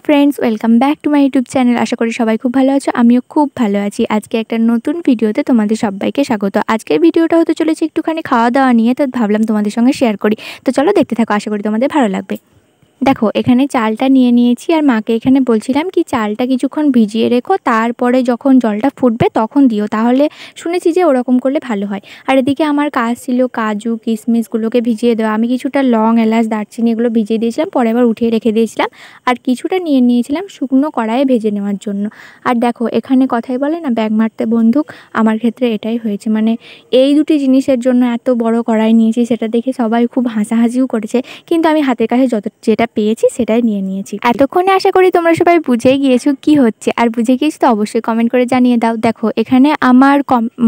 Friends welcome back to my YouTube channel. आशा करी सबाई खूब भालो आछो, आमिओ खूब भालो आछि। आजके एकटा नतून भिडियोते तोमादेर सबाइके स्वागत। आजकेर भिडियोटा होते चलेछे एकटुखानि खाওয়া दाওয়া निये, तो भाबलाम तोमादेर संगे शेयर करी। तो चलो देखते थाको, आशा करी तोमादेर भालो लागबे। देखो एखाने चालटा निये नियेछि आर माके एखाने बोलछिलाम कि चालटा किछुक्षण भिजिए रेखो, तारपरे जखन जलटा फुटबे तखन दिओ, ताहले शुनेछि जे ओरकम करले भालो हय। आर एदिके आमार काज छिलो काजू किशमिशगुलोके भिजिए देওয়া। आमि किछुटा लং एलाच दारचिनि एगुलो भिजिए दियेछिलाम, परे आबार उठिए रेखे दियेछिलाम। आर किछुटा निये नियेछिलाम शुकनो कड़ाइये भेजे नेওয়ার জন্য। আর দেখো এখানে কথাই বলে না ব্যাগ মারতে বন্দুক, আমার ক্ষেত্রে এটাই হয়েছে। মানে এই দুটি জিনিসের জন্য এত বড় কড়াই নিয়েছি, সেটা দেখে সবাই খুব হাসাহাসিও করেছে, কিন্তু আমি হাতের কাছে যেটা পেয়েছি সেটাই নিয়ে নিয়েছি। এতক্ষণে আশা করি তোমরা সবাই বুঝেই গিয়েছো কি হচ্ছে, আর বুঝে গিয়েছো তো অবশ্যই কমেন্ট করে জানিয়ে দাও। দেখো এখানে আমার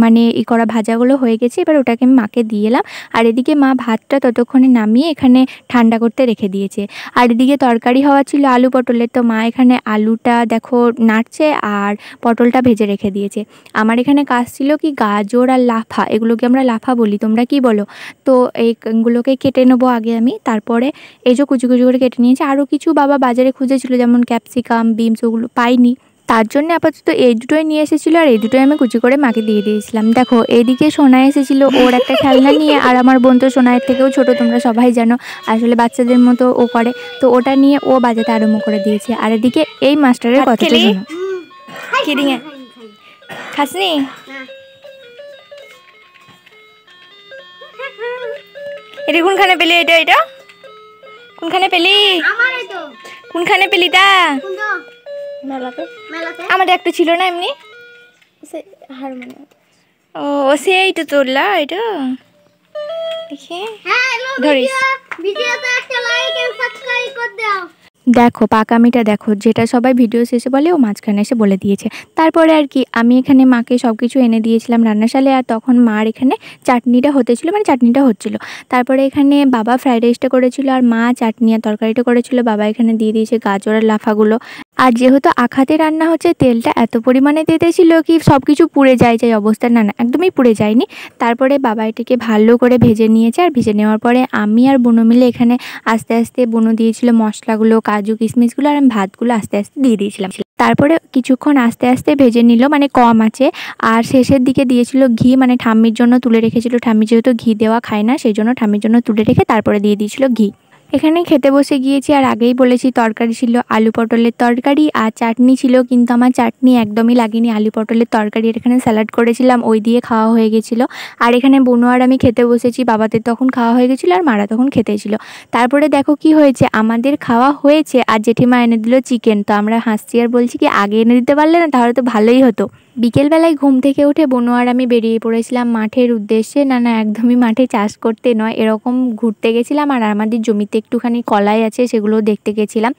মানে এই করা ভাজাগুলো হয়ে গেছে, এবার ওটাকে আমি মাকে দিয়ে এলাম। আর এদিকে মা ভাতটা ততক্ষণে নামিয়ে এখানে ঠান্ডা করতে রেখে দিয়েছে। আর এদিকে তরকারি হওয়া ছিল আলু পটলের, তো মা এখানে আলুটা দেখো নাড়ছে আর পটলটা ভেজে রেখে দিয়েছে। আমার এখানে কাজ ছিল কি গাজর আর লাফা, এগুলোকে আমরা লাফা বলি, তোমরা কি বলো? তো এইগুলোকে কেটে নেবো আগে আমি, তারপরে এই যে কুচি কুচি করে কেটে নিয়েছি। আরও কিছু বাবা বাজারে খুঁজেছিল, যেমন ক্যাপসিকাম বিনস, ওগুলো পাইনি, তার জন্য আপাতত এই দুটোই নিয়ে এসেছিলো, আর এই দুটোই আমি কুচি করে মাকে দিয়ে দিয়েছিলাম। দেখো এদিকে সোনা এসেছিলো ওর একটা খেলনা নিয়ে, আর আমার বোন তো সোনায়ের থেকেও ছোট, তোমরা সবাই জানো, আসলে বাচ্চাদের মতো ও করে, তো ওটা নিয়ে ও বাজাতে আরম্ভ করে দিয়েছে। আর এদিকে এই মাস্টারের কথাটা শোনো। কি দিয়ে খাসনি? এটা কোনখানে পেলি? এটা কোনখানে পেলি? কোনখানে পেলি তা? আমার একটা ছিল না এমনি ও সেই তো তোরলা এটা দেখি ধরিস। দেখো পাকামিটা দেখো, যেটা সবাই ভিডিও শেষে বলে ও মাঝখানে এসে বলে দিয়েছে। তারপরে আর কি আমি এখানে মাকে সব কিছু এনে দিয়েছিলাম রান্নাশালে, আর তখন মার এখানে চাটনিটা হতেছিল, মানে চাটনিটা হচ্ছিল। তারপরে এখানে বাবা ফ্রাইড রাইসটা করেছিল, আর মা চাটনি আর তরকারিটা করেছিল। বাবা এখানে দিয়ে দিয়েছে গাজর আর লাফাগুলো। আর যেহেতু আখাতে রান্না হচ্ছে, তেলটা এত পরিমাণে দিতেছিল কি সব কিছু পুড়ে যায় অবস্থা, না একদমই পুড়ে যায়নি। তারপরে বাবা এটাকে ভালো করে ভেজে নিয়েছে, আর ভেজে নেওয়ার পরে আমি আর বুনো মিলে এখানে আস্তে আস্তে বুনো দিয়েছিল মশলাগুলো কাজু কিশমিশগুলো, আর আমি ভাতগুলো আস্তে আস্তে দিয়ে দিয়েছিলাম। তারপরে কিছুক্ষণ আস্তে আস্তে ভেজে নিল, মানে কম আছে। আর শেষের দিকে দিয়েছিল ঘি, মানে ঠাম্মির জন্য তুলে রেখেছিল। ঠাম্মি যেহেতু ঘি দেওয়া খায় না, সেই জন্য ঠাম্মির জন্য তুলে রেখে তারপরে দিয়ে দিয়েছিল ঘি। এখানে খেতে বসে গিয়েছি, আর আগেই বলেছি তরকারি ছিল আলু পটলের তরকারি আর চাটনি ছিল, কিন্তু আমার চাটনি একদমই লাগেনি। আলু পটলের তরকারি আর এখানে স্যালাড করেছিলাম, ওই দিয়ে খাওয়া হয়ে গেছিলো। আর এখানে বুনো আর আমি খেতে বসেছি, বাবাদের তখন খাওয়া হয়ে গেছিলো আর মারা তখন খেতেছিল। তারপরে দেখো কি হয়েছে, আমাদের খাওয়া হয়েছে আর জেঠিমা এনে দিল চিকেন। তো আমরা হাসছি আর বলছি কি আগে এনে দিতে পারলে না, তাহলে তো ভালোই হতো। বিকেলবেলায় ঘুম থেকে উঠে বুনো আর আমি বেরিয়ে পড়েছিলাম মাঠের উদ্দেশ্যে। না একদমই মাঠে চাষ করতে নয়, এরকম ঘুরতে গেছিলাম। আর আমাদের জমিতে একটুখানি কলাই আছে, সেগুলো দেখতে গেছিলাম।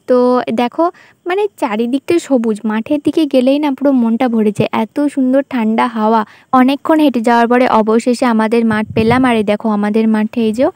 তো দেখো মানে চারিদিকটা সবুজ, মাঠের দিকে গেলেই না পুরো মনটা ভরে যায়, এত সুন্দর ঠান্ডা হাওয়া। অনেকক্ষণ হেঁটে যাওয়ার পরে অবশেষে আমাদের মাঠ পেলাম। আর এই দেখো আমাদের মাঠে এই যে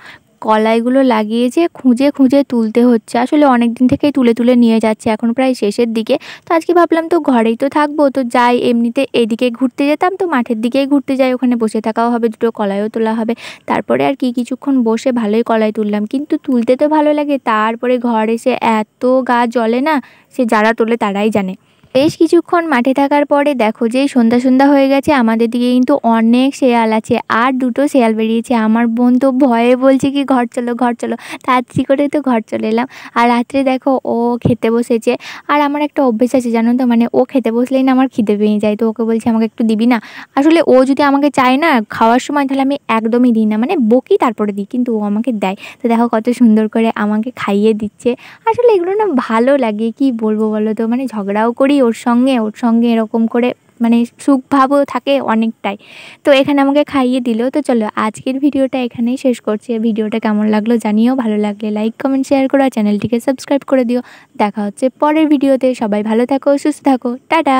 কলাইগুলো লাগিয়েছে, খুঁজে খুঁজে তুলতে হচ্ছে, আসলে অনেক দিন থেকেই তুলে তুলে নিয়ে যাচ্ছে, এখন প্রায় শেষের দিকে। তো আজকে ভাবলাম তো ঘরেই তো থাকবো, তো যাই এমনিতে এদিকে ঘুরতে যেতাম, তো মাঠের দিকেই ঘুরতে যাই, ওখানে বসে থাকাও হবে, দুটো কলাইও তোলা হবে। তারপরে আর কি কিছুক্ষণ বসে ভালোই কলাই তুললাম, কিন্তু তুলতে তো ভালো লাগে, তারপরে ঘর এসে এত গা জ্বলে না, সে যারা তোলে তারাই জানে। বেশ কিছুক্ষণ মাঠে থাকার পরে দেখো যেই সন্ধ্যা সন্ধ্যা হয়ে গেছে, আমাদের দিকে কিন্তু অনেক শেয়াল আছে, আর দুটো শেয়াল বেরিয়েছে। আমার বোন তো ভয়ে বলছে কি ঘর চলো ঘর চলো, তাড়াতাড়ি করে তো ঘর চলে এলাম। আর রাত্রে দেখো ও খেতে বসেছে, আর আমার একটা অভ্যেস আছে জানো তো, মানে ও খেতে বসলেই না আমার খিদে পেয়ে যায়, তো ওকে বলছি আমাকে একটু দিবি না। আসলে ও যদি আমাকে চায় না খাওয়ার সময়, তাহলে আমি একদমই দিই না, মানে বকি তারপরে দিই, কিন্তু ও আমাকে দেয়। তো দেখো কত সুন্দর করে আমাকে খাইয়ে দিচ্ছে। আসলে এগুলো না ভালো লাগে, কি বলবো বলো তো, মানে ঝগড়াও করি ওর সঙ্গে এরকম করে, মানে সুখভাবও থাকে অনেকটাই। তো এখানে আমাকে খাইয়ে দিল। তো চলো আজকের ভিডিওটা এখানেই শেষ করছি। ভিডিওটা কেমন লাগলো জানিও, ভালো লাগলে লাইক কমেন্ট শেয়ার করো, চ্যানেলটিকে সাবস্ক্রাইব করে দিও। দেখা হচ্ছে পরের ভিডিওতে। সবাই ভালো থাকো, সুস্থ থাকো, টাটা।